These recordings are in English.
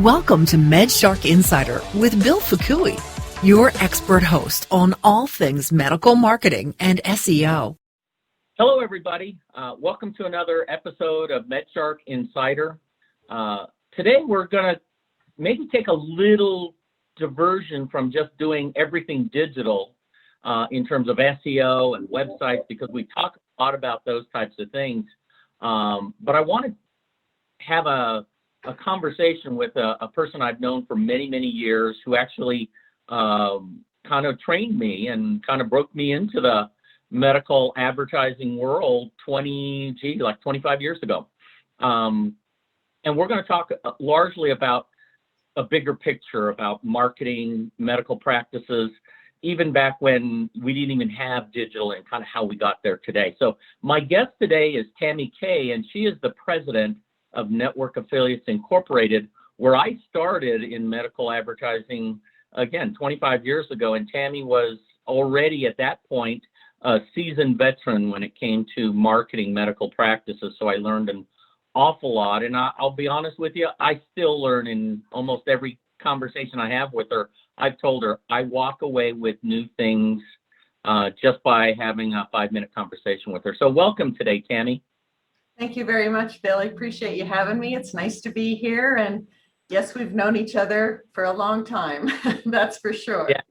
Welcome to MedShark Insider with Bill Fukui, your expert host on all things medical marketing and SEO. Hello, everybody. Welcome to another episode of MedShark Insider. Today, we're going to maybe take a little diversion from just doing everything digital in terms of SEO and websites, because we talk a lot about those types of things. But I want to have a conversation with a person I've known for many, many years, who actually kind of trained me and kind of broke me into the medical advertising world 25 years ago. And we're going to talk largely about a bigger picture about marketing, medical practices, even back when we didn't even have digital, and kind of how we got there today. So my guest today is Tammy Kehe, and she is the president of Network Affiliates Incorporated, where I started in medical advertising, again, 25 years ago. And Tammy was already at that point a seasoned veteran when it came to marketing medical practices. So I learned an awful lot. And I'll be honest with you, I still learn in almost every conversation I have with her. I've told her I walk away with new things just by having a 5-minute conversation with her. So welcome today, Tammy. Thank you very much, Bill. I appreciate you having me. It's nice to be here. And yes, we've known each other for a long time. That's for sure. Yeah.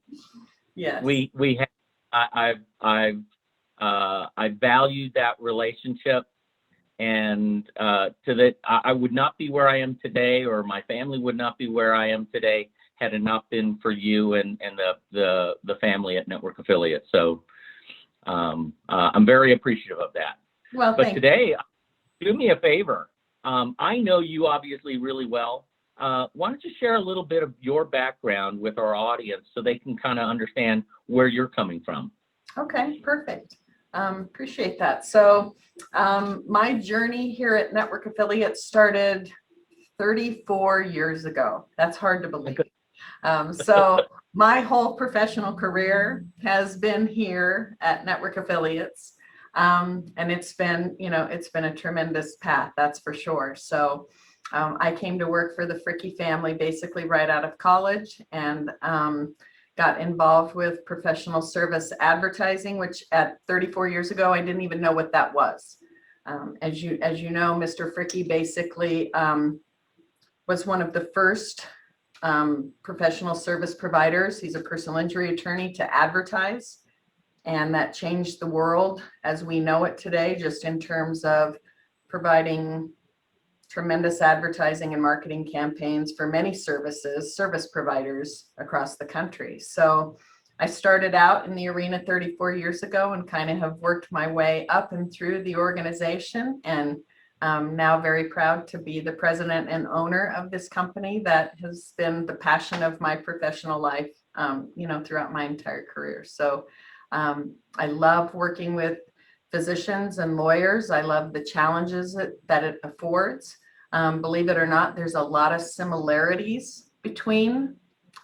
Yes. We have, I valued that relationship, and to that I would not be where I am today, or my family would not be where I am today, had it not been for you and the family at Network Affiliates. So I'm very appreciative of that. Well, but today, do me a favor. I know you obviously really well. Why don't you share a little bit of your background with our audience so they can kind of understand where you're coming from? Okay, perfect. Appreciate that. So my journey here at Network Affiliates started 34 years ago. That's hard to believe. So my whole professional career has been here at Network Affiliates. And it's been a tremendous path, that's for sure. So I came to work for the Fukui family basically right out of college, and got involved with professional service advertising, which at 34 years ago, I didn't even know what that was. As you know, Mr. Fukui basically was one of the first professional service providers. He's a personal injury attorney to advertise. And that changed the world as we know it today, just in terms of providing tremendous advertising and marketing campaigns for many service providers across the country. So I started out in the arena 34 years ago and kind of have worked my way up and through the organization, and now very proud to be the president and owner of this company that has been the passion of my professional life, throughout my entire career. So I love working with physicians and lawyers. I love the challenges that it affords. Believe it or not, there's a lot of similarities between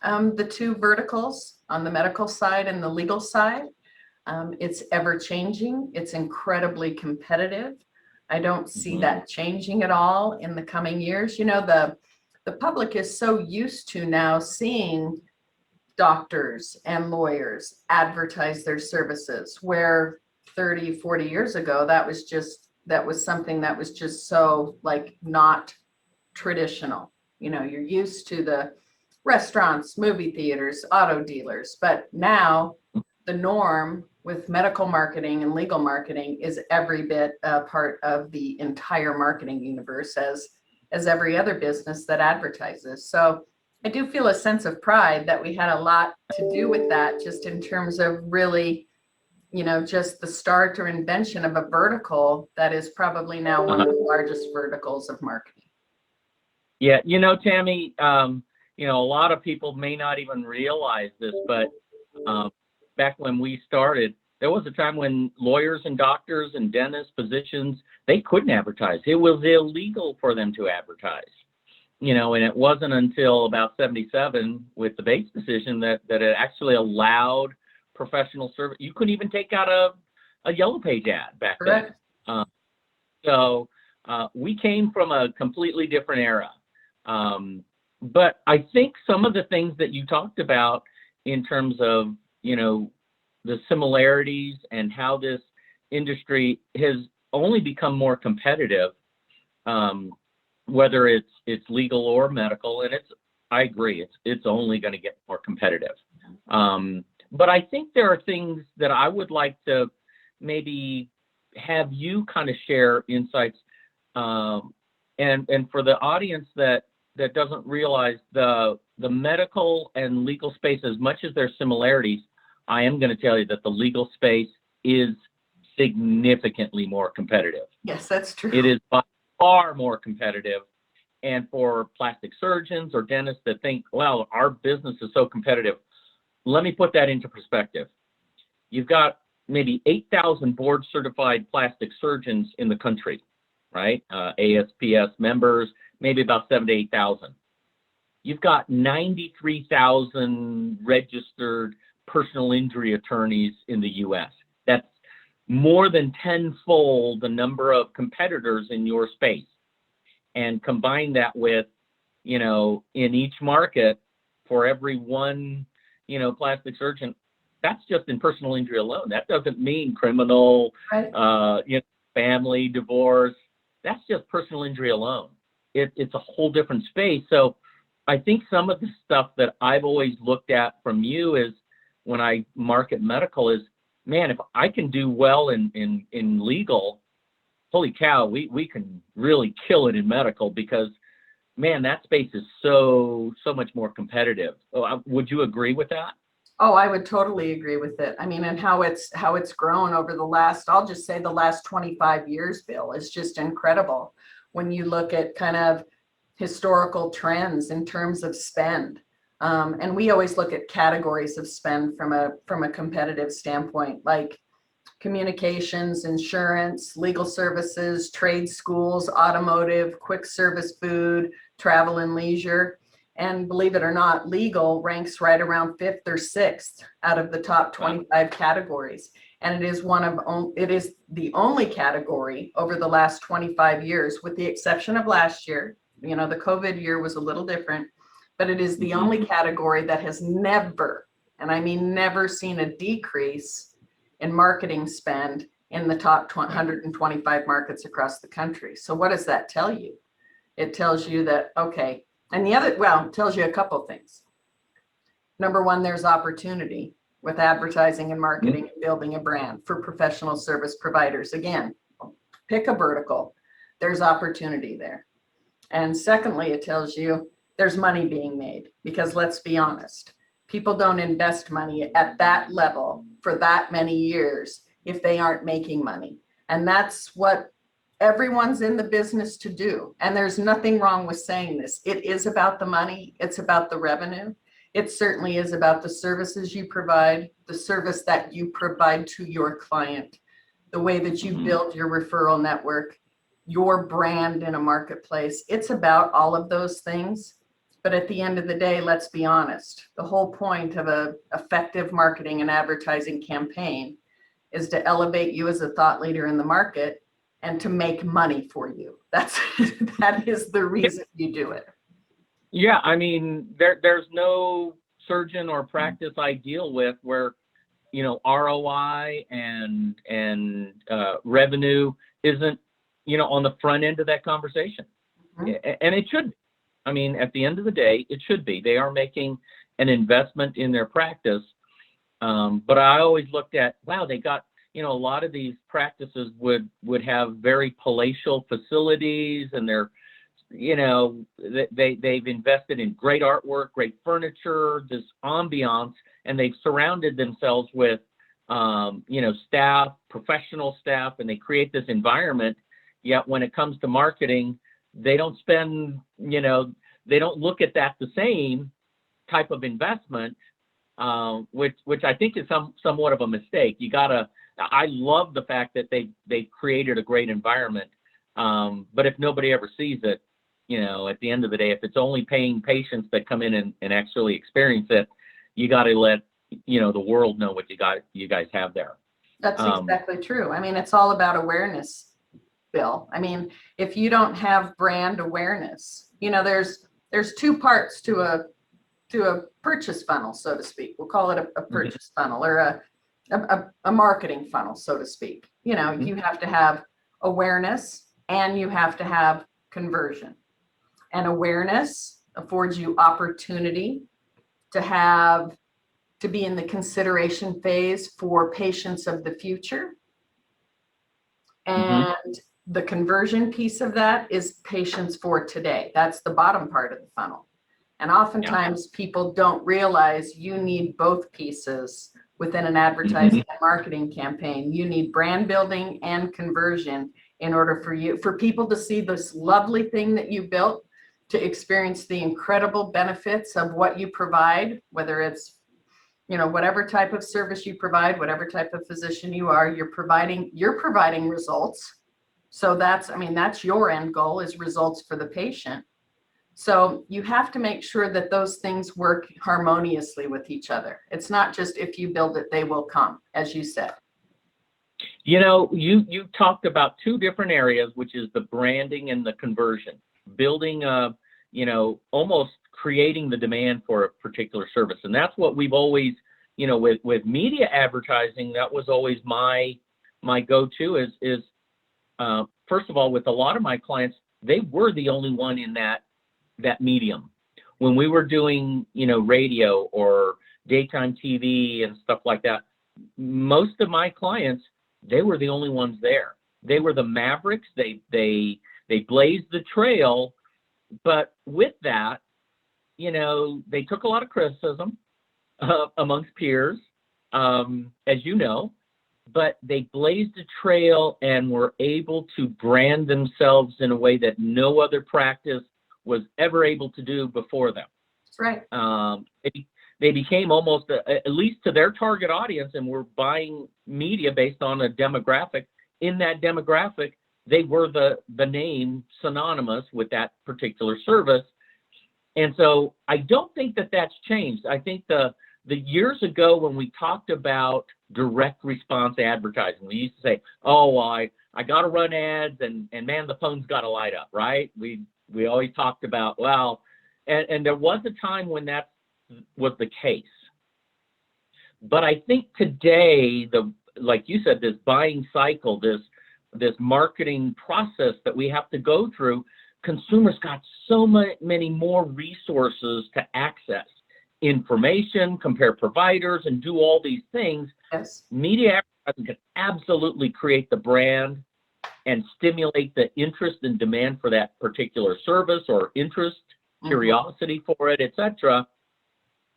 the two verticals on the medical side and the legal side. It's ever changing. It's incredibly competitive. I don't see that changing at all in the coming years. You know, the public is so used to now seeing doctors and lawyers advertise their services, where 30, 40 years ago, that was something that was just so not traditional. You know, you're used to the restaurants, movie theaters, auto dealers, but now the norm with medical marketing and legal marketing is every bit a part of the entire marketing universe as every other business that advertises. So I do feel a sense of pride that we had a lot to do with that, just in terms of really, just the start or invention of a vertical that is probably now one of the largest verticals of marketing. Yeah, Tammy, a lot of people may not even realize this, but back when we started, there was a time when lawyers and doctors and dentists, physicians, they couldn't advertise. It was illegal for them to advertise. And it wasn't until about 1977 with the Bates decision that it actually allowed professional service. You couldn't even take out a yellow page ad back then. So we came from a completely different era. But I think some of the things that you talked about in terms of, the similarities and how this industry has only become more competitive, whether it's legal or medical, and I agree, it's only going to get more competitive. But I think there are things that I would like to maybe have you kind of share insights, and for the audience that doesn't realize the medical and legal space, as much as there's similarities, I am going to tell you that the legal space is significantly more competitive. Yes, that's true. It is by far more competitive. And for plastic surgeons or dentists that think, well, our business is so competitive, let me put that into perspective. You've got maybe 8,000 board certified plastic surgeons in the country, right? ASPS members, maybe about 7,000 to 8,000. You've got 93,000 registered personal injury attorneys in the US. That's more than tenfold the number of competitors in your space. And combine that with, in each market, for every one, plastic surgeon, that's just in personal injury alone. That doesn't mean criminal, Right. Family, divorce. That's just personal injury alone. It's a whole different space. So I think some of the stuff that I've always looked at from you is, when I market medical, is, man, if I can do well in legal, holy cow, we can really kill it in medical, because, man, that space is so much more competitive. Would you agree with that? Oh, I would totally agree with it. I mean, and how it's grown over the last, I'll just say the last 25 years, Bill, is just incredible. When you look at kind of historical trends in terms of spend. And we always look at categories of spend from a competitive standpoint, like communications, insurance, legal services, trade schools, automotive, quick service food, travel and leisure. And believe it or not, legal ranks right around 5th or 6th out of the top 25 categories. And it is the only category over the last 25 years, with the exception of last year. The COVID year was a little different, but it is the only category that has never, and I mean never, seen a decrease in marketing spend in the top 125 markets across the country. So what does that tell you? It tells you that, okay, and it tells you a couple things. Number one, there's opportunity with advertising and marketing and building a brand for professional service providers. Again, pick a vertical, there's opportunity there. And secondly, it tells you there's money being made, because let's be honest, people don't invest money at that level for that many years if they aren't making money. And that's what everyone's in the business to do. And there's nothing wrong with saying this. It is about the money. It's about the revenue. It certainly is about the services you provide, the service that you provide to your client, the way that you build your referral network, your brand in a marketplace. It's about all of those things. But at the end of the day, let's be honest, the whole point of an effective marketing and advertising campaign is to elevate you as a thought leader in the market and to make money for you. That is the reason you do it. Yeah, I mean, there's no surgeon or practice I deal with where, ROI and revenue isn't, on the front end of that conversation. And it should be. I mean, at the end of the day, it should be. They are making an investment in their practice. But I always looked at, wow, they got, a lot of these practices would have very palatial facilities, and they're, they've invested in great artwork, great furniture, this ambiance, and they've surrounded themselves with, staff, professional staff, and they create this environment. Yet when it comes to marketing, they don't spend, they don't look at that the same type of investment, which I think is somewhat of a mistake. I love the fact that they've created a great environment, but if nobody ever sees it, at the end of the day, if it's only paying patients that come in and actually experience it, you got to let, the world know what you guys have there. That's exactly true. I mean, it's all about awareness, Bill. I mean, if you don't have brand awareness, there's there's two parts to a purchase funnel, so to speak. We'll call it a purchase funnel, or a marketing funnel, so to speak. You know, you have to have awareness and you have to have conversion. And awareness affords you opportunity to be in the consideration phase for patients of the future. And the conversion piece of that is patients for today. That's the bottom part of the funnel. And oftentimes people don't realize you need both pieces within an advertising and marketing campaign. You need brand building and conversion in order for people to see this lovely thing that you built, to experience the incredible benefits of what you provide, whether it's, you know, whatever type of service you provide, whatever type of physician you are, you're providing results. So that's your end goal, is results for the patient. So you have to make sure that those things work harmoniously with each other. It's not just if you build it, they will come, as you said. You know, you talked about two different areas, which is the branding and the conversion. Building almost creating the demand for a particular service. And that's what we've always, you know, with media advertising, that was always my go-to is first of all, with a lot of my clients, they were the only one in that medium. When we were doing, you know, radio or daytime TV and stuff like that, most of my clients, they were the only ones there. They were the mavericks. They blazed the trail. But with that, you know, they took a lot of criticism amongst peers, as you know, but they blazed a trail and were able to brand themselves in a way that no other practice was ever able to do before them. That's right. They became almost, at least to their target audience, and were buying media based on a demographic. In that demographic, they were the name synonymous with that particular service. And so I don't think that that's changed. I think the years ago when we talked about direct response advertising, we used to say, oh, well, I got to run ads and man, the phone's got to light up, right? We always talked about, well, and there was a time when that was the case. But I think today, like you said, this buying cycle, this marketing process that we have to go through, consumers got so many more resources to access information, compare providers, and do all these things. Yes. Media advertising can absolutely create the brand and stimulate the interest and demand for that particular service, or interest, curiosity for it, etc.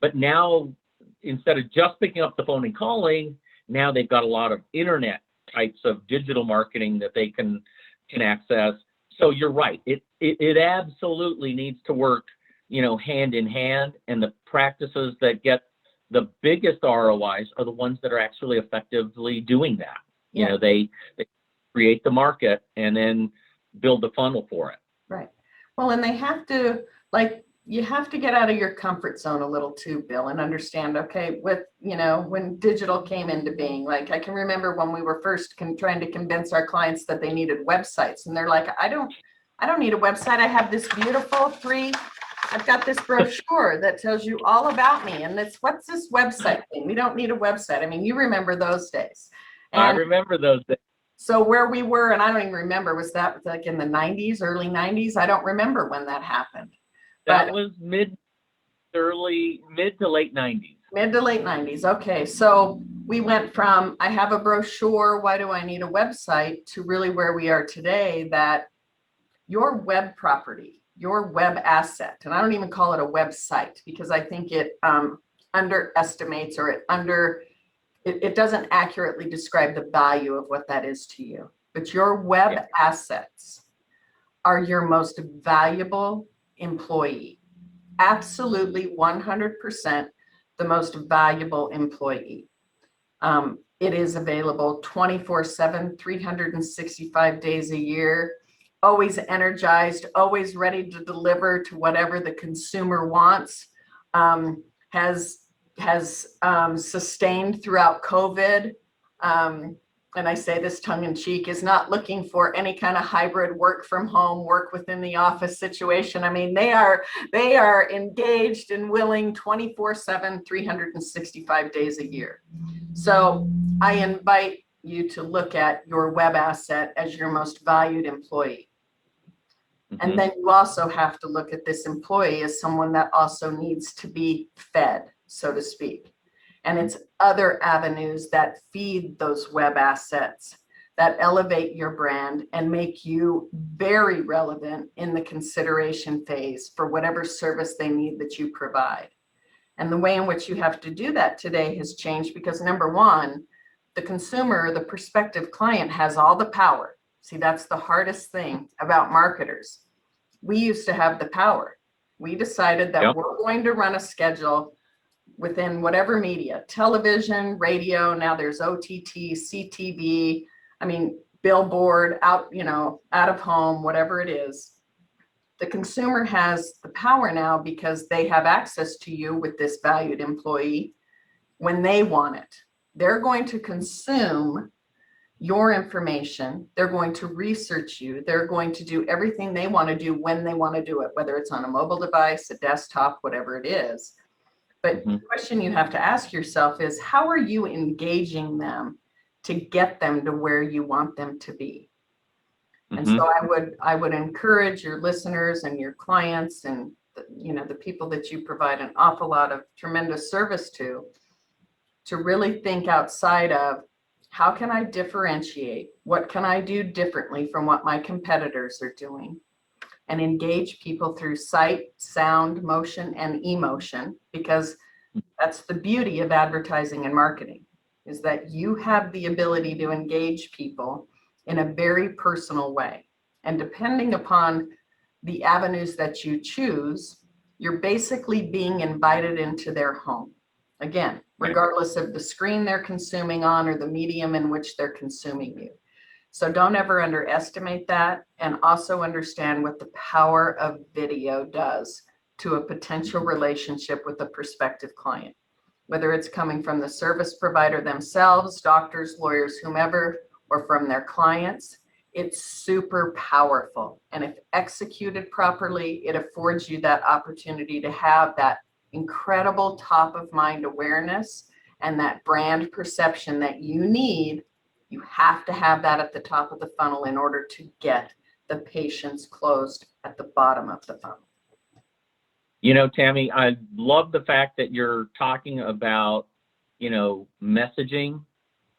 But now, instead of just picking up the phone and calling, now they've got a lot of internet types of digital marketing that they can access. So you're right. It absolutely needs to work, you know, hand in hand. And the practices that get the biggest ROIs are the ones that are actually effectively doing that. Yeah. You know, they create the market and then build the funnel for it. Right. Well, and they have to, you have to get out of your comfort zone a little too, Bill, and understand, okay, when digital came into being, I can remember when we were first trying to convince our clients that they needed websites, and they're like, I don't need a website. I have this beautiful I've got this brochure that tells you all about me. And what's this website thing? We don't need a website. I mean, you remember those days. And I remember those days. So where we were, and I don't even remember, was that like in the 90s, early 90s? I don't remember when that happened. That was mid to late 90s. Mid to late 90s. Okay. So we went from, I have a brochure, why do I need a website, to really where we are today, that your web property, your web asset, and I don't even call it a website because I think it underestimates, or it doesn't accurately describe the value of what that is to you. But your web assets are your most valuable employee. Absolutely 100% the most valuable employee. It is available 24/7, 365 days a year, always energized, always ready to deliver to whatever the consumer wants, has sustained throughout COVID, and I say this tongue in cheek, is not looking for any kind of hybrid work from home, work within the office situation. I mean, they are engaged and willing 24/7, 365 days a year. So I invite you to look at your web asset as your most valued employee. And then you also have to look at this employee as someone that also needs to be fed, so to speak. And it's other avenues that feed those web assets, that elevate your brand and make you very relevant in the consideration phase for whatever service they need that you provide. And the way in which you have to do that today has changed because, number one, the consumer, the prospective client, has all the power. See, that's the hardest thing about marketers. We used to have the power. We decided that we're going to run a schedule within whatever media, television, radio, now there's OTT, CTV, I mean, billboard, out of home, whatever it is. The consumer has the power now because they have access to you with this valued employee when they want it. They're going to consume your information. They're going to research you. They're going to do everything they want to do when they want to do it, whether it's on a mobile device, a desktop, whatever it is. But the question you have to ask yourself is, how are you engaging them to get them to where you want them to be? And so I would encourage your listeners and your clients and the people that you provide an awful lot of tremendous service to really think outside of, how can I differentiate? What can I do differently from what my competitors are doing? And engage people through sight, sound, motion, and emotion, because that's the beauty of advertising and marketing, is that you have the ability to engage people in a very personal way. And depending upon the avenues that you choose, you're basically being invited into their home. Again, regardless of the screen they're consuming on or the medium in which they're consuming you. So don't ever underestimate that, and also understand what the power of video does to a potential relationship with a prospective client, whether it's coming from the service provider themselves, doctors, lawyers, whomever, or from their clients. It's super powerful. And if executed properly, it affords you that opportunity to have that incredible top of mind awareness and that brand perception that you need. You have to have that at the top of the funnel in order to get the patients closed at the bottom of the funnel. Tammy, I love the fact that you're talking about, messaging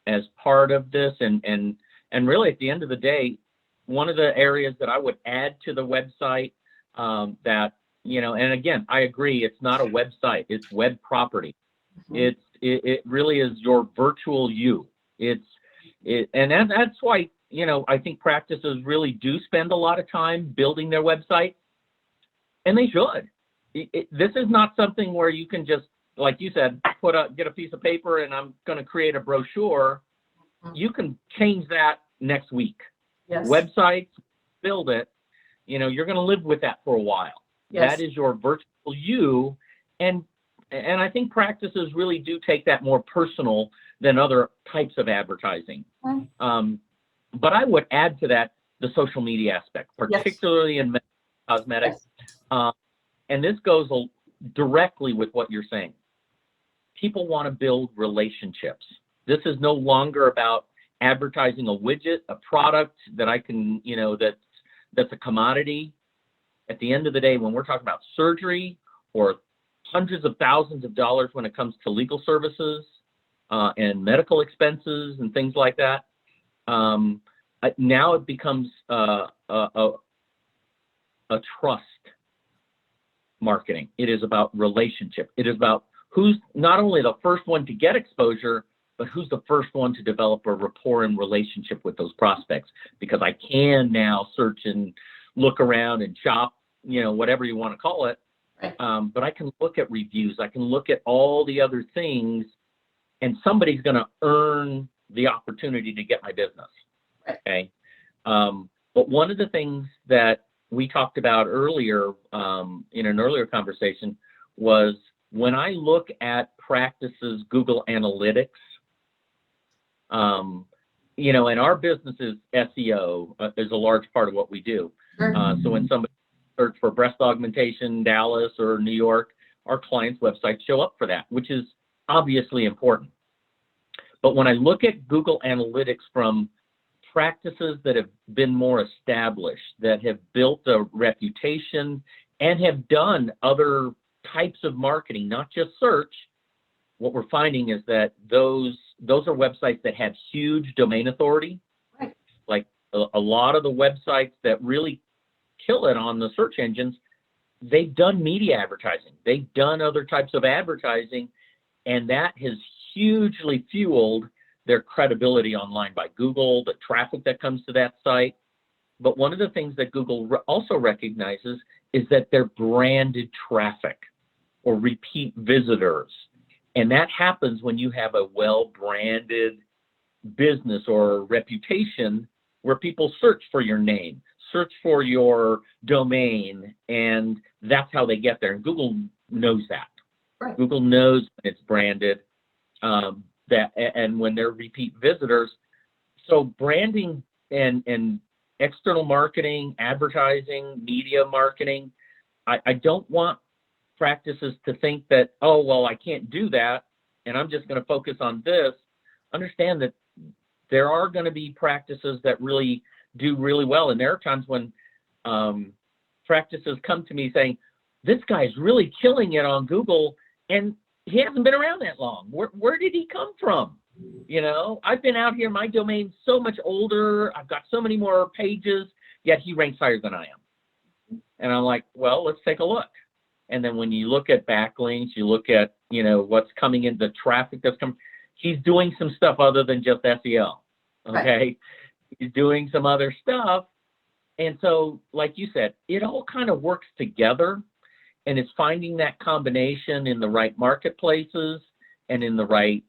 as part of this. And really at the end of the day, one of the areas that I would add to the website that, and again, I agree, it's not a website, it's web property. It really is your virtual you. And that's why, I think practices really do spend a lot of time building their website, and they should. This is not something where you can just, like you said, get a piece of paper and I'm going to create a brochure. You can change that next week. Yes. Websites, build it. You're going to live with that for a while. Yes. That is your virtual you, and I think practices really do take that more personal than other types of advertising. But I would add to that the social media aspect, particularly in cosmetics. Yes. And this goes directly with what you're saying. People want to build relationships. This is no longer about advertising a widget, a product that I can, that's a commodity. At the end of the day, when we're talking about surgery or hundreds of thousands of dollars when it comes to legal services and medical expenses and things like that, now it becomes a trust marketing. It is about relationship. It is about who's not only the first one to get exposure, but who's the first one to develop a rapport and relationship with those prospects, because I can now search and look around and shop, whatever you want to call it. Right. But I can look at reviews. I can look at all the other things, and somebody's going to earn the opportunity to get my business. Right. Okay. But one of the things that we talked about earlier in an earlier conversation was, when I look at practices Google Analytics, and our business is SEO is a large part of what we do. Sure. So when somebody search for breast augmentation, Dallas or New York, our clients' websites show up for that, which is obviously important. But when I look at Google Analytics from practices that have been more established, that have built a reputation and have done other types of marketing, not just search, what we're finding is that those are websites that have huge domain authority. Right. Like a lot of the websites that really kill it on the search engines, they've done media advertising. They've done other types of advertising, and that has hugely fueled their credibility online by Google, the traffic that comes to that site. But one of the things that Google also recognizes is that they're branded traffic or repeat visitors. And that happens when you have a well-branded business or reputation where people search for your name, search for your domain, and that's how they get there. And Google knows that. Right. Google knows it's branded, and when they're repeat visitors. So branding and external marketing, advertising, media marketing, I don't want practices to think that, oh, well, I can't do that, and I'm just going to focus on this. Understand that there are going to be practices that really do really well. And there are times when practices come to me saying, this guy's really killing it on Google, and he hasn't been around that long. Where did he come from? I've been out here, my domain's so much older, I've got so many more pages, yet he ranks higher than I am. And I'm like, well, let's take a look. And then when you look at backlinks, you look at, what's coming in, the traffic that's coming, he's doing some stuff other than just SEO, okay? Right. He's doing some other stuff. And so, like you said, it all kind of works together, and it's finding that combination in the right marketplaces and in the right,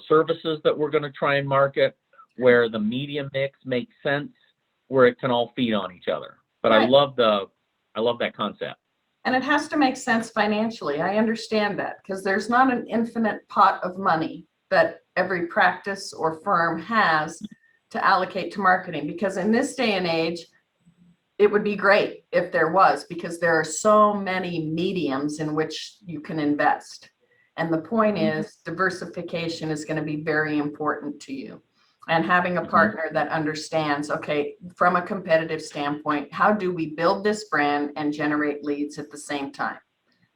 services that we're going to try and market, where the media mix makes sense, where it can all feed on each other. But right. I love that concept. And it has to make sense financially. I understand that, because there's not an infinite pot of money that every practice or firm has to allocate to marketing. Because in this day and age, it would be great if there was, because there are so many mediums in which you can invest. And the point is, diversification is going to be very important to you. And having a partner that understands, okay, from a competitive standpoint, how do we build this brand and generate leads at the same time?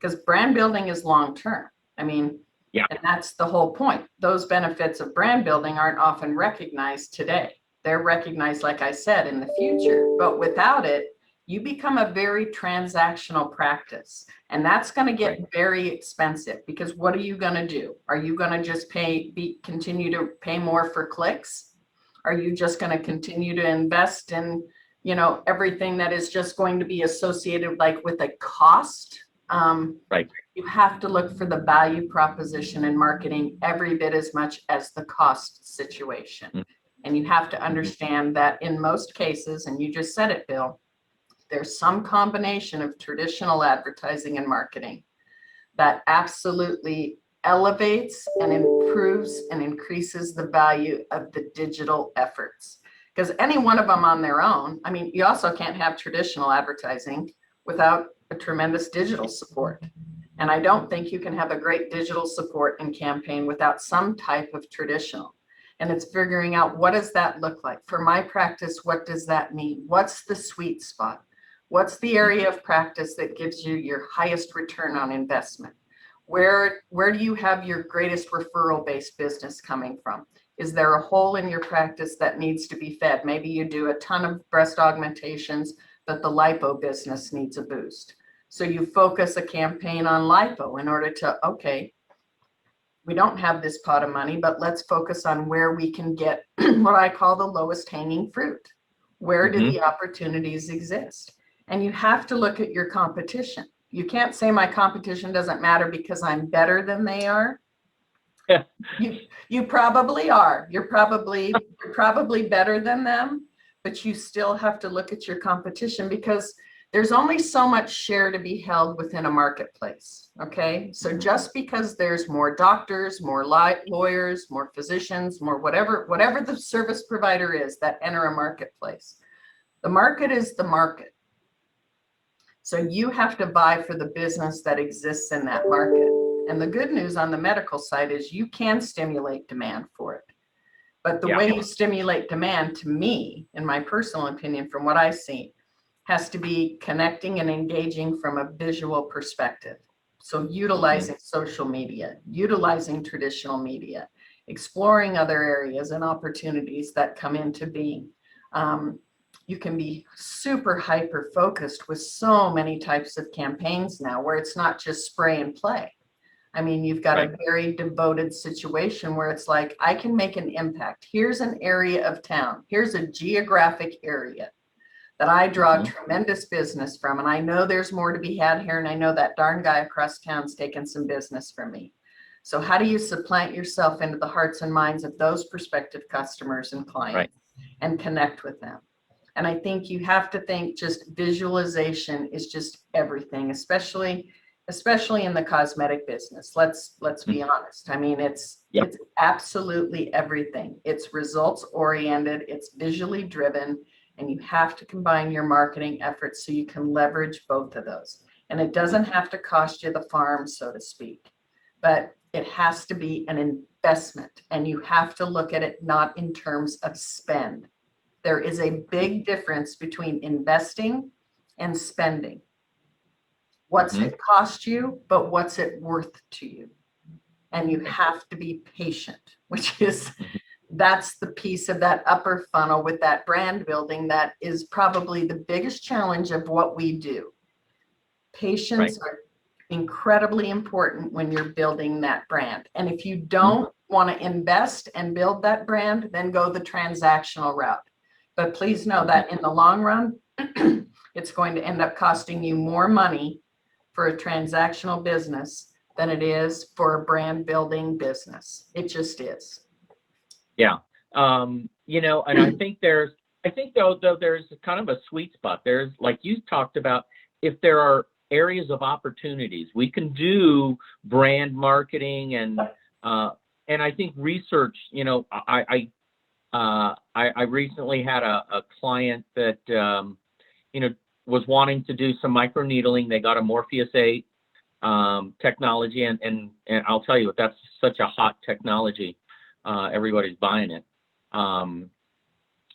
Because brand building is long-term. I mean, yeah. And that's the whole point. Those benefits of brand building aren't often recognized today. They're recognized, like I said, in the future. But without it, you become a very transactional practice. And that's going to get very expensive, because what are you going to do? Are you going to just continue to pay more for clicks? Are you just going to continue to invest in, everything that is just going to be associated with a cost? Right. You have to look for the value proposition in marketing every bit as much as the cost situation. Mm-hmm. And you have to understand that in most cases, and you just said it, Bill, there's some combination of traditional advertising and marketing that absolutely elevates and improves and increases the value of the digital efforts. Because any one of them on their own, I mean, you also can't have traditional advertising without a tremendous digital support. And I don't think you can have a great digital support and campaign without some type of traditional. And it's figuring out, what does that look like? For my practice, what does that mean? What's the sweet spot? What's the area of practice that gives you your highest return on investment? Where do you have your greatest referral-based business coming from? Is there a hole in your practice that needs to be fed? Maybe you do a ton of breast augmentations, but the lipo business needs a boost. So you focus a campaign on lipo in order to, okay, we don't have this pot of money, but let's focus on where we can get what I call the lowest hanging fruit. Where do the opportunities exist? And you have to look at your competition. You can't say my competition doesn't matter because I'm better than they are. Yeah. You probably are. You're probably better than them, but you still have to look at your competition, because there's only so much share to be held within a marketplace. Okay. So just because there's more doctors, more lawyers, more physicians, more whatever the service provider is that enter a marketplace, the market is the market. So you have to vie for the business that exists in that market. And the good news on the medical side is you can stimulate demand for it. But the way you stimulate demand, to me, in my personal opinion, from what I've seen, has to be connecting and engaging from a visual perspective. So utilizing social media, utilizing traditional media, exploring other areas and opportunities that come into being. You can be super hyper focused with so many types of campaigns now where it's not just spray and play. I mean, you've got a very devoted situation where it's like, I can make an impact. Here's an area of town. Here's a geographic area that I draw tremendous business from. And I know there's more to be had here. And I know that darn guy across town's taking some business from me. So how do you supplant yourself into the hearts and minds of those prospective customers and clients and connect with them? And I think you have to think just visualization is just everything, especially in the cosmetic business. Let's be honest. I mean, it's absolutely everything. It's results oriented, it's visually driven, and you have to combine your marketing efforts so you can leverage both of those. And it doesn't have to cost you the farm, so to speak, but it has to be an investment, and you have to look at it not in terms of spend. There is a big difference between investing and spending. What's it cost you, but what's it worth to you? And you have to be patient, which is, that's the piece of that upper funnel with that brand building that is probably the biggest challenge of what we do. Patience are incredibly important when you're building that brand. And if you don't want to invest and build that brand, then go the transactional route. But please know that in the long run, it's going to end up costing you more money for a transactional business than it is for a brand building business. It just is. Yeah. You know, and I think though there's kind of a sweet spot. There's, like you talked about, if there are areas of opportunities, we can do brand marketing and I think research, you know, I recently had a client that, you know, was wanting to do some microneedling. They got a Morpheus 8 technology, and I'll tell you, that's such a hot technology. Everybody's buying it.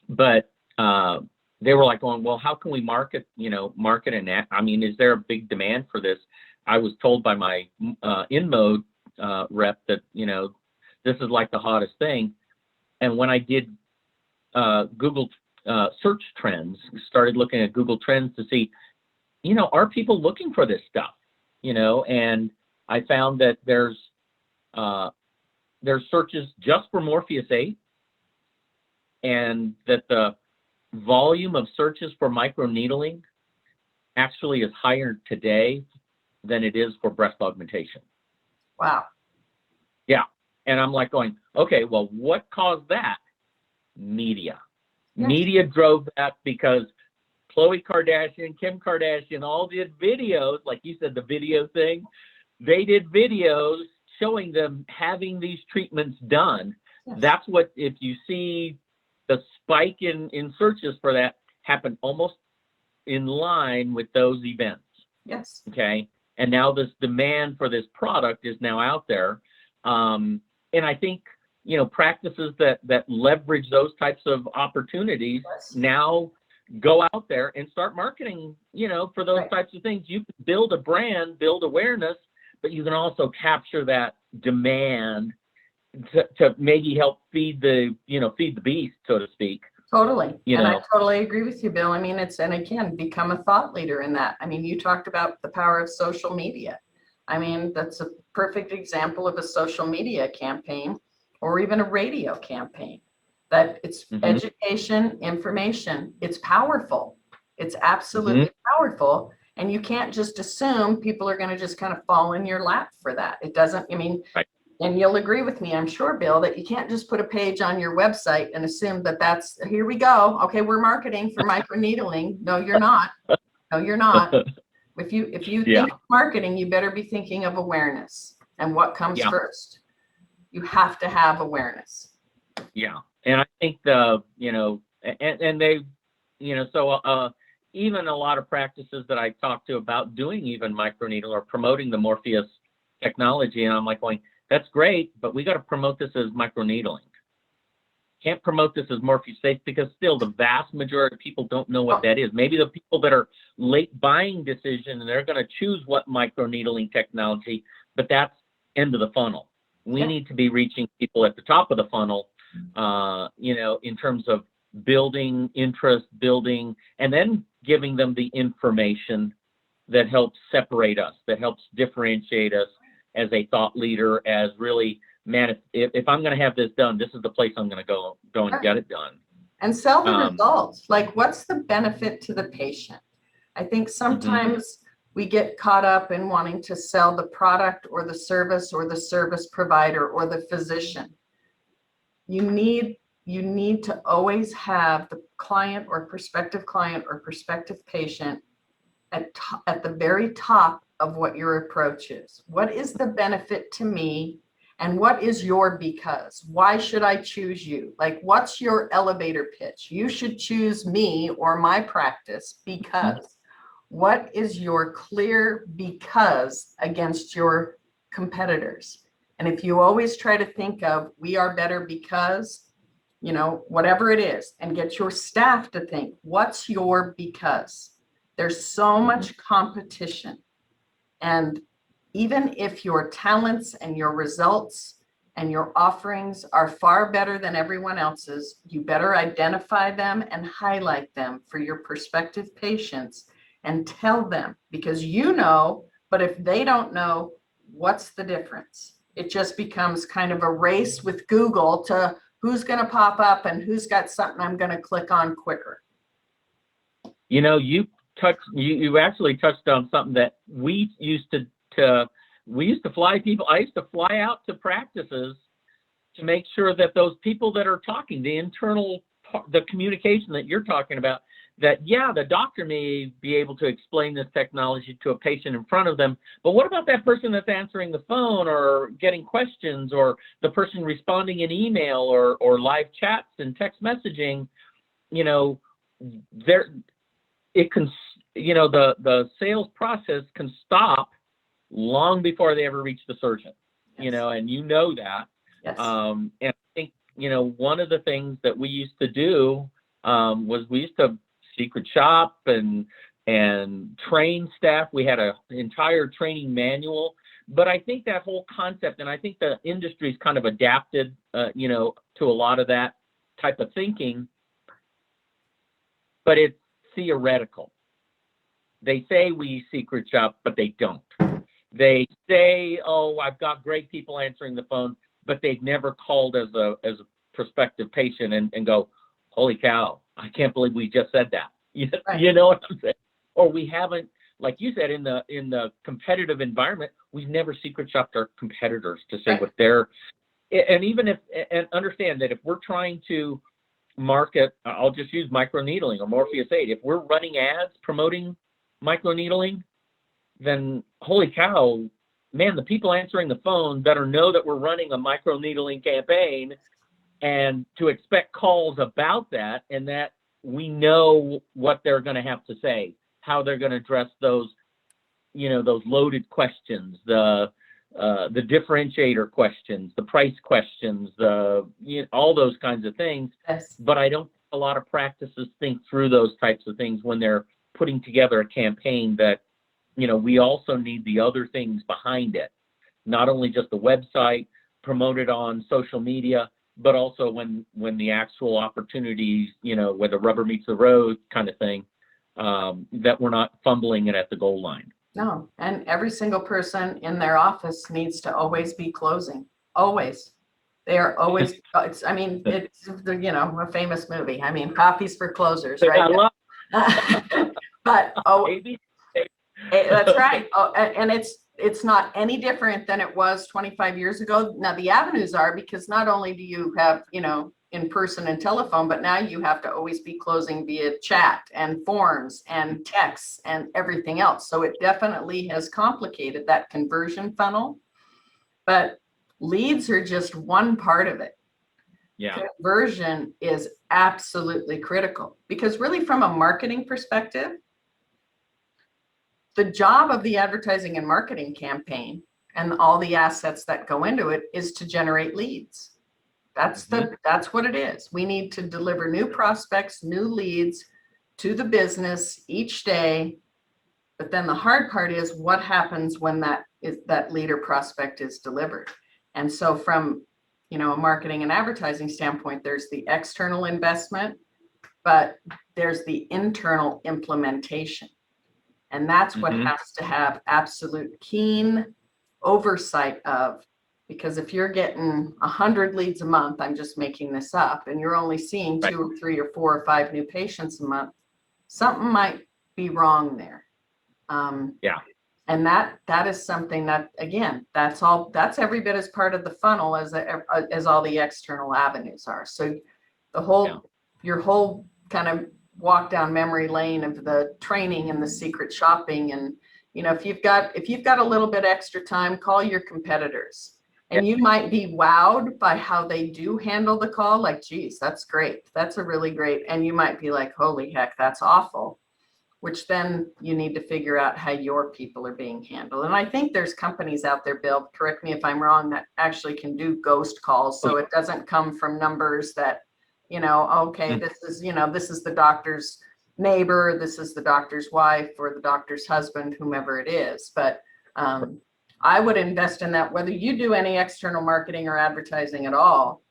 But they were like going, well, how can we market and that? I mean, is there a big demand for this? I was told by my InMode rep that, you know, this is like the hottest thing. And when I did Google search trends, started looking at Google Trends to see, you know, are people looking for this stuff? You know, and I found that there's searches just for Morpheus 8, and that the volume of searches for microneedling actually is higher today than it is for breast augmentation. Wow. Yeah. And I'm like going, okay, well, what caused that? Media. Yes. Media drove that because Khloe Kardashian, Kim Kardashian all did videos, like you said, the video thing. They did videos showing them having these treatments done. Yes. That's what, if you see the spike in searches for that happen almost in line with those events. Yes. Okay. And now this demand for this product is now out there. And I think, you know, practices that leverage those types of opportunities now go out there and start marketing, you know, for those types of things. You can build a brand, build awareness, but you can also capture that demand to maybe help feed the beast, so to speak. Totally. I totally agree with you, Bill. I mean, and again, become a thought leader in that. I mean, you talked about the power of social media. I mean, that's a perfect example of a social media campaign or even a radio campaign. That it's education, information. It's powerful. It's absolutely powerful. And you can't just assume people are going to just kind of fall in your lap for that. It doesn't, I mean, and you'll agree with me, I'm sure, Bill, that you can't just put a page on your website and assume that that's, here we go. Okay, we're marketing for microneedling. No, you're not. No, you're not. If you Yeah. think of marketing, you better be thinking of awareness. And what comes Yeah. first? You have to have awareness. Yeah. And I think and they, even a lot of practices that I talk to about doing even microneedle or promoting the Morpheus technology, and I'm like going, that's great, but we got to promote this as microneedling. Can't promote this as Morpheus safe, because still the vast majority of people don't know what that is. Maybe the people that are late buying decision and they're going to choose what microneedling technology, but that's end of the funnel. We need to be reaching people at the top of the funnel, in terms of building interest, and then giving them the information that helps separate us, that helps differentiate us as a thought leader, as really, man, if I'm going to have this done, this is the place I'm going to go and get it done. And sell the results. Like, what's the benefit to the patient? I think sometimes we get caught up in wanting to sell the product or the service provider or the physician. You need to always have the client or prospective patient at the very top of what your approach is. What is the benefit to me? And what is your because? Why should I choose you? Like, what's your elevator pitch? You should choose me or my practice because. What is your clear because against your competitors? And if you always try to think of, we are better because, whatever it is, and get your staff to think, what's your because? There's so much competition. And even if your talents and your results and your offerings are far better than everyone else's, you better identify them and highlight them for your prospective patients and tell them, because but if they don't know, what's the difference? It just becomes kind of a race with Google to who's going to pop up and who's got something I'm going to click on quicker. You actually touched on something that we used to fly people. I used to fly out to practices to make sure that those people that are talking, the communication that you're talking about, that, the doctor may be able to explain this technology to a patient in front of them, but what about that person that's answering the phone or getting questions, or the person responding in email or live chats and text messaging? The sales process can stop long before they ever reach the surgeon, and that. Yes. And I think, one of the things that we used to do was we used to secret shop and train staff. We had an entire training manual, but I think that whole concept, and I think the industry's kind of adapted, to a lot of that type of thinking, but it's theoretical. They say we secret shop, but they don't. They say, oh, I've got great people answering the phone, but they've never called as a prospective patient and go, holy cow, I can't believe we just said that. Right. You know what I'm saying? Or we haven't, like you said, in the competitive environment, we've never secret shopped our competitors to say what they're, and even and understand that if we're trying to market, I'll just use microneedling or Morpheus 8, if we're running ads promoting microneedling, then holy cow, man, the people answering the phone better know that we're running a microneedling campaign, and to expect calls about that, and that we know what they're going to have to say, how they're going to address those, those loaded questions, the differentiator questions, the price questions, all those kinds of things. Yes. But I don't think a lot of practices think through those types of things when they're putting together a campaign that, we also need the other things behind it, not only just the website, promoted on social media, but also when the actual opportunities, where the rubber meets the road kind of thing, that we're not fumbling it at the goal line. No, and every single person in their office needs to always be closing. Always. They are always, it's a famous movie. Coffee's for closers, right? I love But, maybe. that's right. Oh, and it's not any different than it was 25 years ago. Now the avenues are, because not only do you have, in person and telephone, but now you have to always be closing via chat and forms and texts and everything else. So it definitely has complicated that conversion funnel, but leads are just one part of it. Yeah. Conversion is absolutely critical, because really from a marketing perspective, the job of the advertising and marketing campaign and all the assets that go into it is to generate leads. That's what it is. We need to deliver new prospects, new leads to the business each day. But then the hard part is what happens when that lead or prospect is delivered. And so from, a marketing and advertising standpoint, there's the external investment, but there's the internal implementation. And that's what has to have absolute keen oversight of, because if you're getting 100 leads a month, I'm just making this up, and you're only seeing 2 or 3 or 4 or 5 new patients a month, something might be wrong there. And that is something that, again, that's every bit as part of the funnel as all the external avenues are. So your whole kind of walk down memory lane of the training and the secret shopping, and if you've got a little bit extra time, call your competitors, and you might be wowed by how they do handle the call. Like, geez, that's great, that's a really great, and you might be like, holy heck, that's awful. Which then you need to figure out how your people are being handled. And I think there's companies out there, Bill, correct me if I'm wrong, that actually can do ghost calls, so it doesn't come from numbers that, okay, this is the doctor's neighbor, this is the doctor's wife, or the doctor's husband, whomever it is. But I would invest in that. Whether you do any external marketing or advertising at all,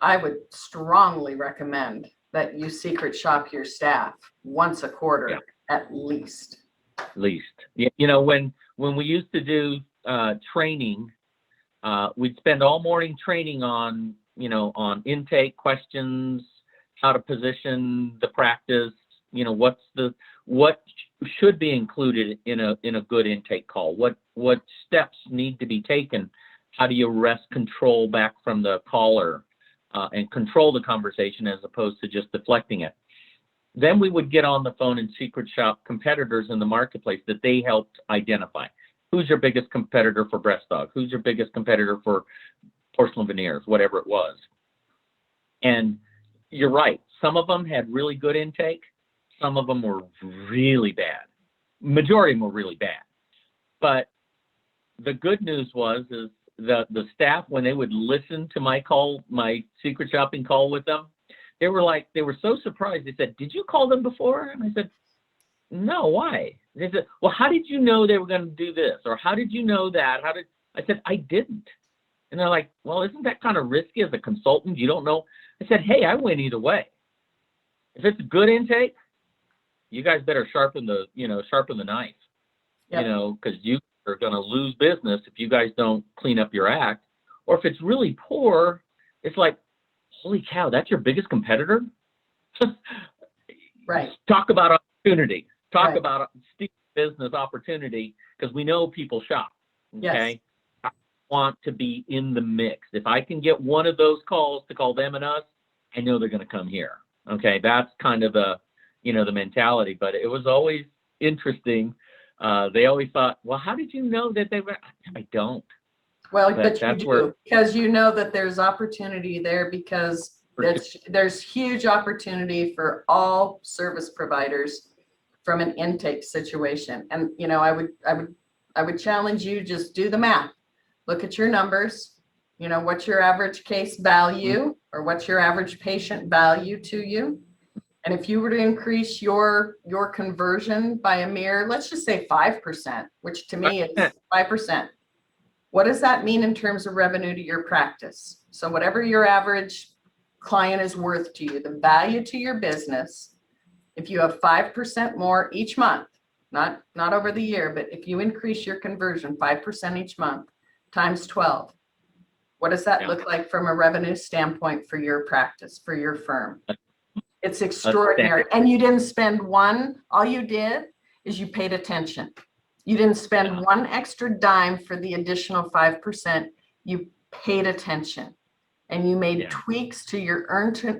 I would strongly recommend that you secret shop your staff once a quarter, at least. When we used to do training, we'd spend all morning training on intake questions, how to position the practice, what should be included in a good intake call, what steps need to be taken, how do you wrest control back from the caller and control the conversation as opposed to just deflecting it. Then we would get on the phone and secret shop competitors in the marketplace that they helped identify. Who's your biggest competitor for breast dog? Who's your biggest competitor for porcelain veneers, whatever it was? And you're right. Some of them had really good intake. Some of them were really bad. Majority of them were really bad. But the good news is the staff, when they would listen to my secret shopping call with them, they were so surprised. They said, "Did you call them before?" And I said, "No, why?" They said, "Well, how did you know they were going to do this? Or how did you know that? I said, "I didn't." And they're like, "Well, isn't that kind of risky as a consultant? You don't know." I said, "Hey, I win either way. If it's a good intake, you guys better sharpen the knife, because you are going to lose business if you guys don't clean up your act. Or if it's really poor, it's like, holy cow, that's your biggest competitor?" Right. Talk about opportunity. Talk about business opportunity, because we know people shop. Okay. Yes. I want to be in the mix. If I can get one of those calls to call them and us, I know they're going to come here. Okay. That's kind of the mentality, but it was always interesting. They always thought, well, how did you know that they were? I don't. Well, but you do, because you know that there's opportunity there, because there's huge opportunity for all service providers from an intake situation. And I would challenge you, just do the math. Look at your numbers. What's your average case value, or what's your average patient value to you? And if you were to increase your conversion by a mere, let's just say 5%, which to me is 5%. What does that mean in terms of revenue to your practice? So whatever your average client is worth to you, the value to your business, if you have 5% more each month, not over the year, but if you increase your conversion 5% each month times 12, what does that look like from a revenue standpoint for your practice, for your firm? It's extraordinary. And you didn't spend all you did is you paid attention. You didn't spend one extra dime for the additional 5%. You paid attention. and you made Yeah. tweaks to your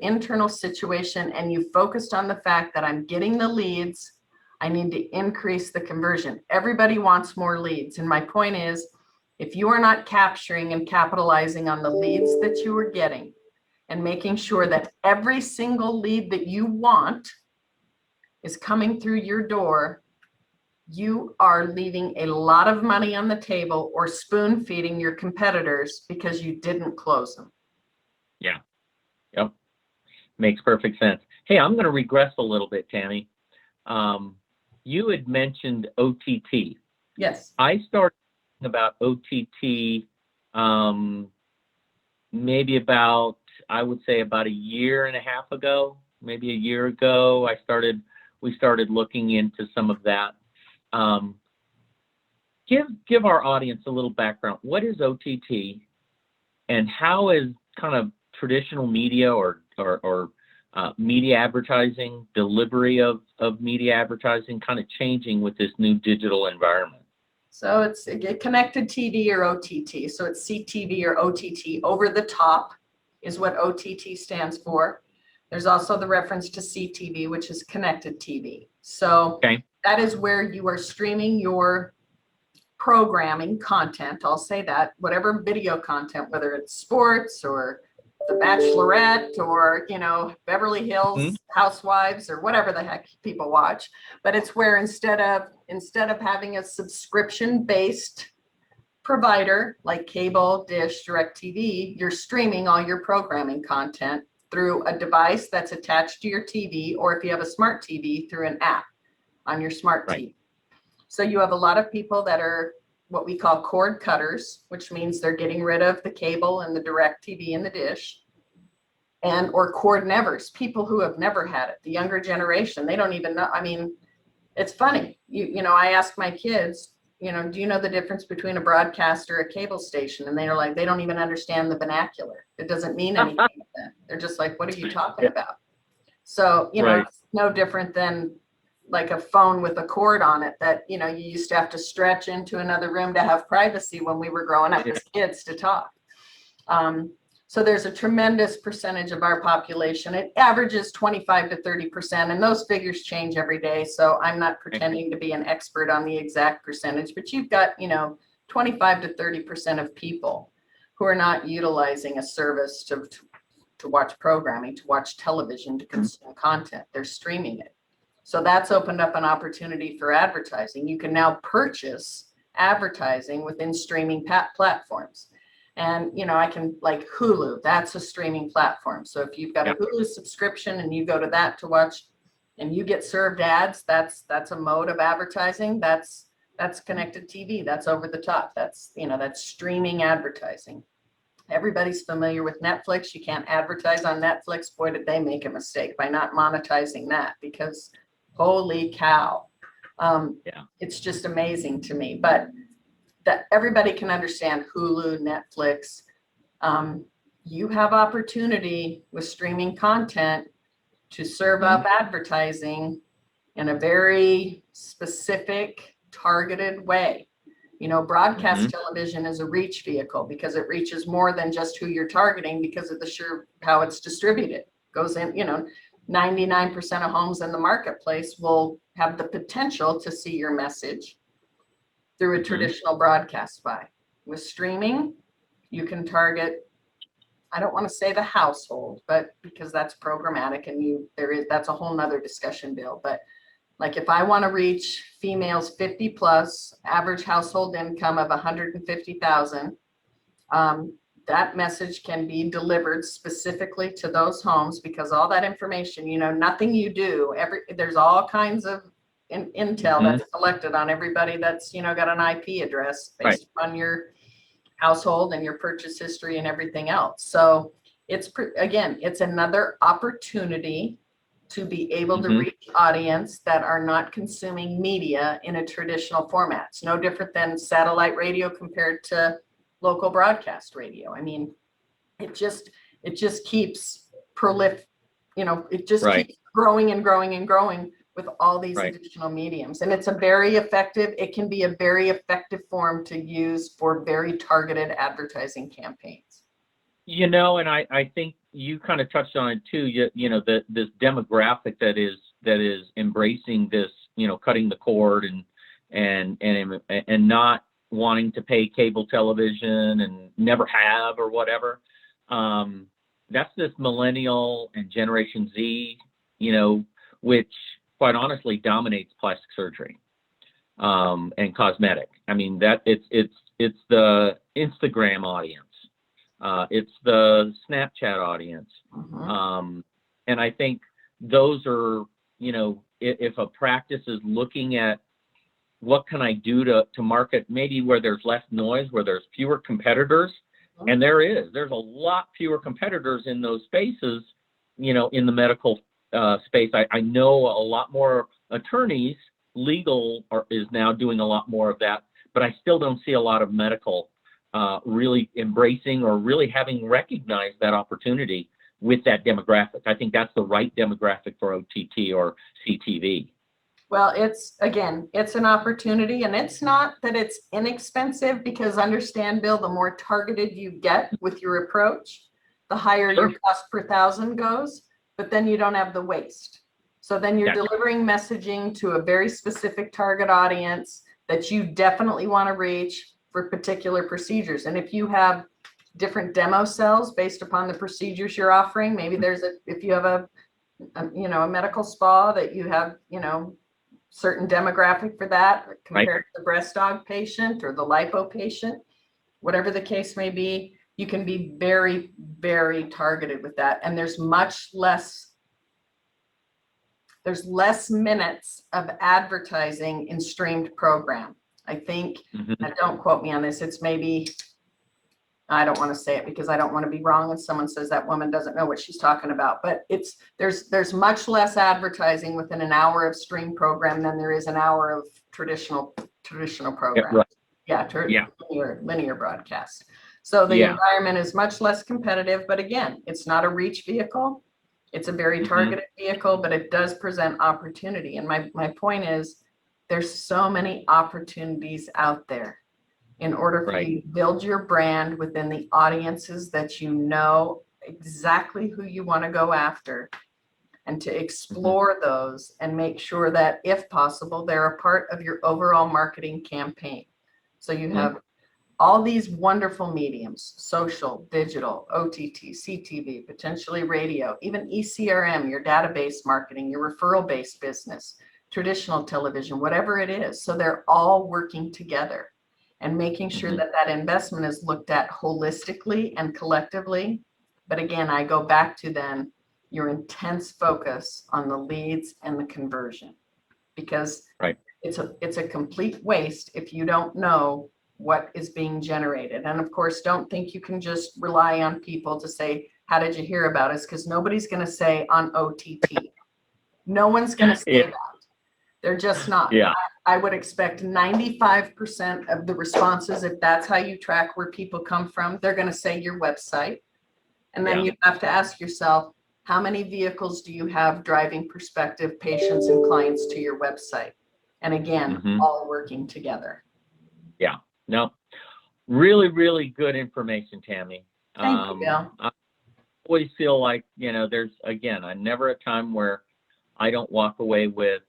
internal situation, and you focused on the fact that I'm getting the leads, I need to increase the conversion. Everybody wants more leads. And my point is, if you are not capturing and capitalizing on the leads that you are getting and making sure that every single lead that you want is coming through your door, you are leaving a lot of money on the table or spoon feeding your competitors because you didn't close them. Yeah. Yep. Makes perfect sense. Hey, I'm going to regress a little bit, Tammy. You had mentioned OTT. Yes. I started thinking about OTT maybe about, I would say about a year and a half ago, maybe a year ago. We started looking into some of that. Give our audience a little background. What is OTT, and how is kind of traditional media or media advertising, delivery of media advertising kind of changing with this new digital environment? So it's connected TV or OTT. So it's CTV or OTT. Over the top is what OTT stands for. There's also the reference to CTV, which is connected TV. So that is where you are streaming your programming content. I'll say that, whatever video content, whether it's sports or The Bachelorette or, Beverly Hills Housewives or whatever the heck people watch. But it's where instead of having a subscription-based provider like cable, dish, DirecTV, you're streaming all your programming content through a device that's attached to your TV, or if you have a smart TV, through an app on your smart TV. So you have a lot of people that are what we call cord cutters, which means they're getting rid of the cable and the DirecTV and the dish, or cord nevers, people who have never had it. The younger generation, they don't even know. I mean, it's funny. I ask my kids, do you know the difference between a broadcast or a cable station? And they're like, they don't even understand the vernacular. It doesn't mean anything to them. They're just like, what are you talking about? So, it's no different than like a phone with a cord on it that, you used to have to stretch into another room to have privacy when we were growing up as kids to talk. So there's a tremendous percentage of our population. It averages 25 to 30%, and those figures change every day. So I'm not pretending to be an expert on the exact percentage, but you've got, 25 to 30% of people who are not utilizing a service to watch programming, to watch television, to consume content. They're streaming it. So that's opened up an opportunity for advertising. You can now purchase advertising within streaming platforms. And, I can, like Hulu, that's a streaming platform. So if you've got a Hulu subscription and you go to that to watch and you get served ads, that's a mode of advertising. That's connected TV. That's over the top. That's streaming advertising. Everybody's familiar with Netflix. You can't advertise on Netflix. Boy, did they make a mistake by not monetizing that, because holy cow. It's just amazing to me. But that everybody can understand Hulu, Netflix. You have opportunity with streaming content to serve up advertising in a very specific, targeted way. Broadcast television is a reach vehicle because it reaches more than just who you're targeting because of how it's distributed. Goes in, 99% of homes in the marketplace will have the potential to see your message through a traditional broadcast buy. With streaming, you can target, I don't want to say the household, but because that's programmatic and that's a whole nother discussion, Bill. But like if I want to reach females 50 plus, average household income of 150,000, that message can be delivered specifically to those homes, because all that information, nothing you do, there's all kinds of intel that's collected on everybody that's got an IP address based on your household and your purchase history and everything else. So it's another opportunity to be able to reach audience that are not consuming media in a traditional format. It's no different than satellite radio compared to local broadcast radio. I mean, it just keeps keeps growing and growing and growing with all these additional mediums. And it can be a very effective form to use for very targeted advertising campaigns. And I think you kind of touched on it too. This demographic that is embracing this, cutting the cord and not wanting to pay cable television and never have or whatever. That's this millennial and Generation Z, which quite honestly dominates plastic surgery and cosmetic. I mean, that it's the Instagram audience. It's the Snapchat audience. And I think those are, if a practice is looking at what can I do to market maybe where there's less noise, where there's fewer competitors, and there's a lot fewer competitors in those spaces, in the medical space. I know a lot more attorneys, legal is now doing a lot more of that, but I still don't see a lot of medical really embracing or really having recognized that opportunity with that demographic. I think that's the right demographic for OTT or CTV. Well, it's an opportunity, and it's not that it's inexpensive, because understand, Bill, the more targeted you get with your approach, the higher your cost per thousand goes, but then you don't have the waste. So then you're delivering messaging to a very specific target audience that you definitely want to reach for particular procedures. And if you have different demo cells based upon the procedures you're offering, maybe if you have a medical spa that you have, certain demographic for that compared to the breast dog patient or the lipo patient, whatever the case may be, you can be very, very targeted with that. And there's less minutes of advertising in streamed program. I think, and don't quote me on this, it's maybe, I don't want to say it because I don't want to be wrong and someone says that woman doesn't know what she's talking about, but there's much less advertising within an hour of stream program than there is an hour of traditional program. Linear broadcast. So the environment is much less competitive, but again, it's not a reach vehicle. It's a very targeted vehicle, but it does present opportunity. And my point is, there's so many opportunities out there. In order for you to build your brand within the audiences that you know exactly who you want to go after, and to explore those and make sure that, if possible, they're a part of your overall marketing campaign. So you have all these wonderful mediums: social, digital, OTT, CTV, potentially radio, even ECRM, your database marketing, your referral-based business, traditional television, whatever it is. So they're all working together. And making sure that investment is looked at holistically and collectively. But again, I go back to then your intense focus on the leads and the conversion, because it's a complete waste if you don't know what is being generated. And of course, don't think you can just rely on people to say, how did you hear about us? Because nobody's going to say on OTT. No one's going to say that. They're just not. I would expect 95% of the responses, if that's how you track where people come from, they're going to say your website. And then you have to ask yourself, how many vehicles do you have driving prospective patients and clients to your website? And again, all working together. Yeah, no, really, really good information, Tammy. Thank you, Bill. I always feel like, there's, again, I'm never a time where I don't walk away with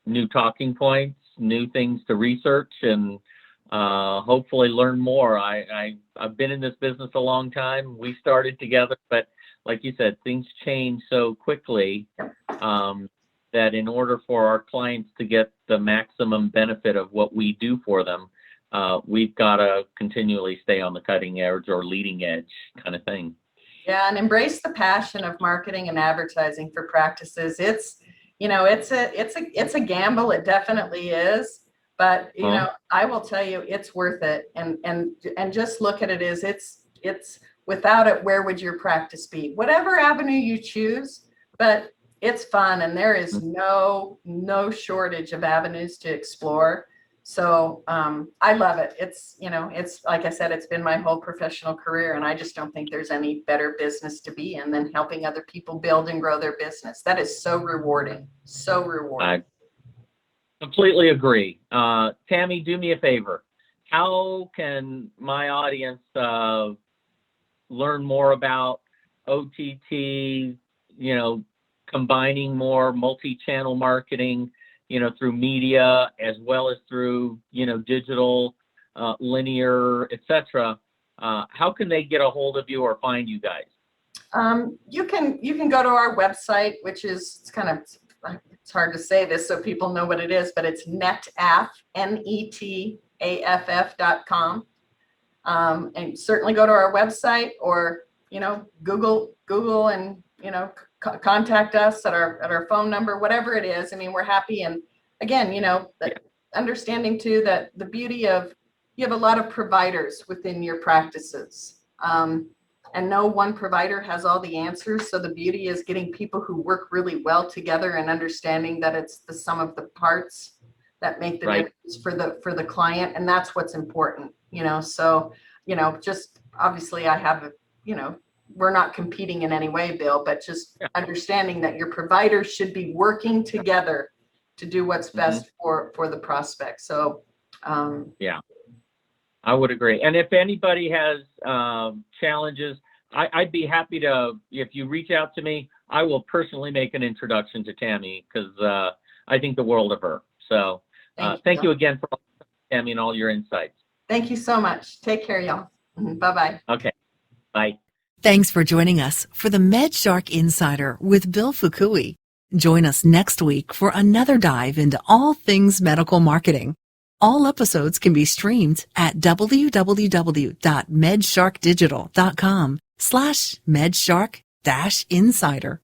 new talking points, new things to research, and hopefully learn more. I've been in this business a long time. We started together, but like you said, things change so quickly that in order for our clients to get the maximum benefit of what we do for them, we've got to continually stay on the cutting edge or leading edge kind of thing. Yeah, and embrace the passion of marketing and advertising for practices. It's a gamble. It definitely is. But I will tell you, it's worth it. And just look at it as it's without it, where would your practice be? Whatever avenue you choose, but it's fun, and there is no shortage of avenues to explore. So I love it. It's like I said, it's been my whole professional career, and I just don't think there's any better business to be in than helping other people build and grow their business. That is so rewarding. So rewarding. I completely agree. Tammy, do me a favor. How can my audience learn more about OTT, combining more multi-channel marketing, through media as well as through, digital, linear, etc., how can they get a hold of you or find you guys? You can go to our website, which is it's hard to say this so people know what it is, but it's netaff, netaff.com. And certainly go to our website, or Google and contact us at our phone number, whatever it is. I mean, we're happy. And again, understanding too that the beauty of, you have a lot of providers within your practices, and no one provider has all the answers. So the beauty is getting people who work really well together and understanding that it's the sum of the parts that make the difference for the client, and that's what's important. So just obviously I have we're not competing in any way, Bill, but just understanding that your providers should be working together to do what's best for the prospect. So I would agree. And if anybody has challenges, I'd be happy to, if you reach out to me, I will personally make an introduction to Tammy, because I think the world of her. So thank you again for Tammy and all your insights. Thank you so much. Take care, y'all. Bye-bye. Okay. Bye. Thanks for joining us for the MedShark Insider with Bill Fukui. Join us next week for another dive into all things medical marketing. All episodes can be streamed at www.medsharkdigital.com/medshark-insider.